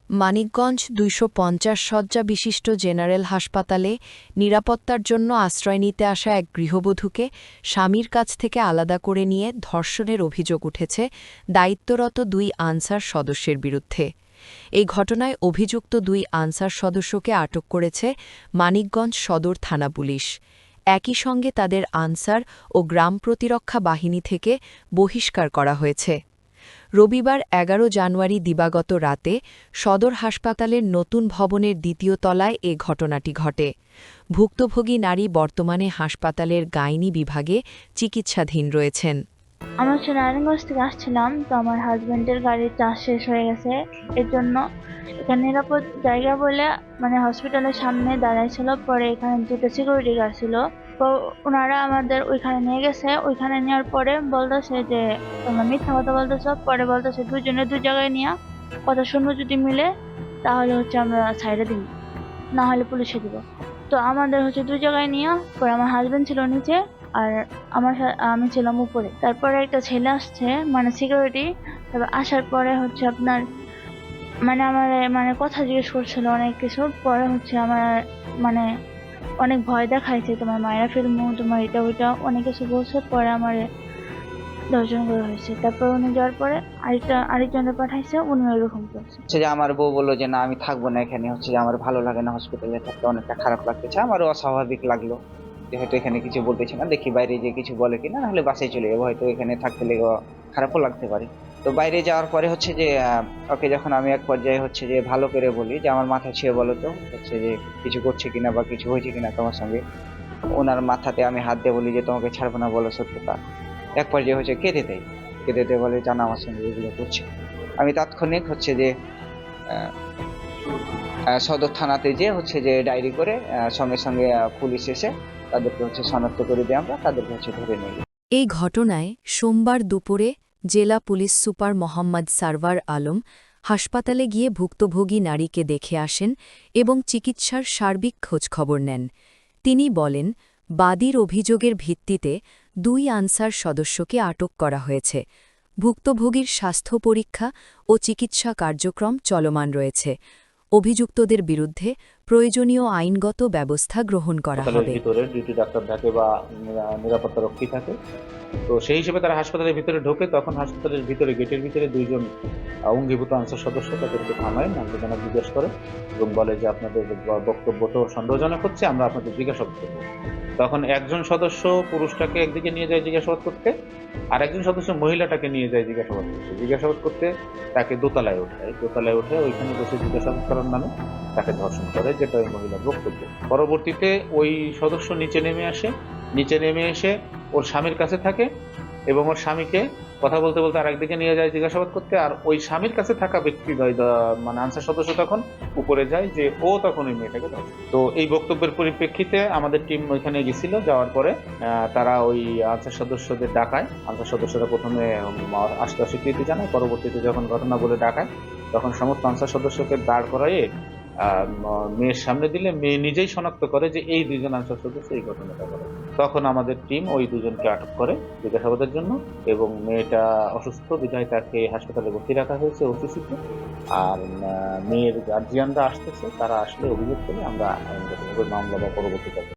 মানিকগঞ্জ ২৫০ শয্যা বিশিষ্ট জেনারেল হাসপাতালে নিরাপত্তার জন্য আশ্রয় নিতে আসা এক গৃহবধূকে স্বামীর কাছ থেকে আলাদা করে নিয়ে ধর্ষণের অভিযোগ উঠেছে দায়িত্বরত ২ আনসার সদস্যের বিরুদ্ধে। এই ঘটনায় অভিযুক্ত ২ আনসার সদস্যকে আটক করেছে মানিকগঞ্জ সদর থানা পুলিশ। একই সঙ্গে তাদের আনসার ও গ্রাম প্রতিরক্ষা বাহিনী থেকে বহিষ্কার করা হয়েছে। রবিবার ১১ জানুয়ারি দিবাগত রাতে সদর হাসপাতালের নতুন ভবনের দ্বিতীয় তলায় এ ঘটনাটি ঘটে। ভুক্তভোগী নারী বর্তমানে হাসপাতালের গাইনি বিভাগে চিকিৎসাধীন রয়েছেন। আমি নারায়ণগঞ্জ থেকে আসছিলাম, তো আমার হাজবেন্ডের গাড়ির চার্জ শেষ হয়ে গেছে। এর জন্য এখানে নিরাপদ জায়গা বলে হসপিটালের সামনে দাঁড়াইছিল। পরে এখানে 2টা সিকিউরিটি গার্ড ছিল, তো ওনারা আমাদের ওইখানে নিয়ে গেছে। ওইখানে নেওয়ার পরে বলতেছে যে তোমরা মিথ্যা কথা বলতেছ। পরে বলতেছে দুজনে 2 জায়গায় নিয়ে কথা শুনবো, যদি মিলে তাহলে আমরা সাইডে দিব, না হলে পুলিশে দিব। তো আমাদের 2 জায়গায় নিয়ে, পরে আমার হাজবেন্ড ছিল নিচে আর আমি ছিলাম উপরে। তারপরে একটা ছেলে আসছে, সিকিউরিটি। তারপর আসার পরে আপনার আমার কথা জিজ্ঞেস করছিল অনেক কিছু। পরে আমার অনেক ভয় দেখাইছে, তোমার মায়েরা ফিল্মু, তোমার এটা ওইটা অনেক কিছু বলছে। পরে আমার দর্শন করা হয়েছে। তারপর উনি যাওয়ার পরে আরেকজনের পাঠাইছে, উনি ওইরকম করছে। যে আমার বউ বললো যে না আমি থাকবো না এখানে, যে আমার ভালো লাগে না, হসপিটালে থাকতে অনেকটা খারাপ লাগতেছে, আমারও অস্বাভাবিক লাগলো যে হয়তো এখানে কিছু বলতেছে না, দেখি বাইরে যে কিছু বলে কিনা, নাহলে বাসায় চলে যাবো, হয়তো এখানে থাকতে লেগে খারাপও লাগতে পারে। তো বাইরে যাওয়ার পরে যে ওকে যখন আমি এক পর্যায়ে যে ভালো করে বলি যে আমার মাথা ছুঁয়ে বলো তো যে কিছু করছে কিনা বা কিছু হয়েছে কিনা তোমার সঙ্গে, ওনার মাথাতে আমি হাত দিয়ে বলি যে তোমাকে ছাড়বো না, বলো সত্যতা। এক পর্যায়ে কেঁদে দেয়, কেঁদে দিয়ে বলে জানা আমার সঙ্গে এগুলো করছে। আমি তাৎক্ষণিক যে সদর থানাতে যে যে ডায়েরি করে সঙ্গে সঙ্গে পুলিশ এসে তাদেরকে শনাক্ত করে দিয়ে আমরা তাদেরকে ধরে নিই। এই ঘটনায় সোমবার দুপুরে জেলা পুলিশ সুপার মোহাম্মদ সারওয়ার আলম হাসপাতালে গিয়ে ভুক্তভোগী নারীকে দেখে আসেন এবং চিকিৎসার সার্বিক খোঁজখবর নেন। তিনি বলেন, বাদীর অভিযোগের ভিত্তিতে 2 আনসার সদস্যকে আটক করা হয়েছে। ভুক্তভোগীর স্বাস্থ্য পরীক্ষা ও চিকিৎসা কার্যক্রম চলমান রয়েছে। অভিযুক্তদের বিরুদ্ধে প্রয়োজনীয় আইনগত ব্যবস্থা গ্রহণ করা হবে। ভিতরে ডিউটি ডাক্তার থাকে বা নিরাপত্তা রক্ষী থাকে, তো সেই হিসেবে তারা হাসপাতালের ভিতরে ঢোকে। তখন হাসপাতালের ভিতরে গেটের ভিতরে 2 জন অঙ্গীভূত আনসার সদস্য তাদেরকে থামায়, নামটা জিজ্ঞেস করে এবং বলে যে আপনাদের বক্তব্য তো সন্দেহজনক হচ্ছে, আমরা আপনাদের জিজ্ঞাসাবাদ করব। তখন একজন সদস্য পুরুষটাকে একদিকে নিয়ে যায় জিজ্ঞাসাবাদ করতে, আর একজন সদস্য মহিলাটাকে নিয়ে যায় জিজ্ঞাসাবাদ করতে। তাকে দোতলায় ওঠে ওইখানে বসে জিজ্ঞাসাবাদ করার নামে তাকে ধর্ষণ করে, যেটা ওই মহিলার বক্তব্য। পরবর্তীতে ওই সদস্য নিচে নেমে এসে ওর স্বামীর কাছে থাকে এবং ওর স্বামীকে কথা বলতে বলতে আর একদিকে নিয়ে যায় জিজ্ঞাসাবাদ করতে। আর ওই স্বামীর কাছে থাকা ব্যক্তি আনসার সদস্য তখন উপরে যায়, যে ও তখন ওই মেয়েটাকে ধর্ষণ। তো এই বক্তব্যের পরিপ্রেক্ষিতে আমাদের টিম ওইখানে গেছিল। যাওয়ার পরে তারা ওই আনসার সদস্যদের ডাকায়। আনসার সদস্যরা প্রথমে আসতে অস্বীকৃতি জানায়, পরবর্তীতে যখন ঘটনা বলে ডাকায় তখন সমস্ত আনসার সদস্যকে দাঁড় করাইয়ে মেয়ের সামনে দিলে মেয়ে নিজেই শনাক্ত করে যে এই 2 জন আনসার সদস্য এই ঘটনাটা করে। তখন আমাদের টিম ওই 2 জনকে আটক করে জিজ্ঞাসাবাদের জন্য, এবং মেয়েটা অসুস্থ বিধায় তাকে হাসপাতালে ভর্তি রাখা হয়েছে ওসিসিতে। আর মেয়ের গার্জিয়ানরা আসতেছে, তারা আসলে অভিযোগ করে আমরা আইনগতভাবে মামলা বা পরবর্তী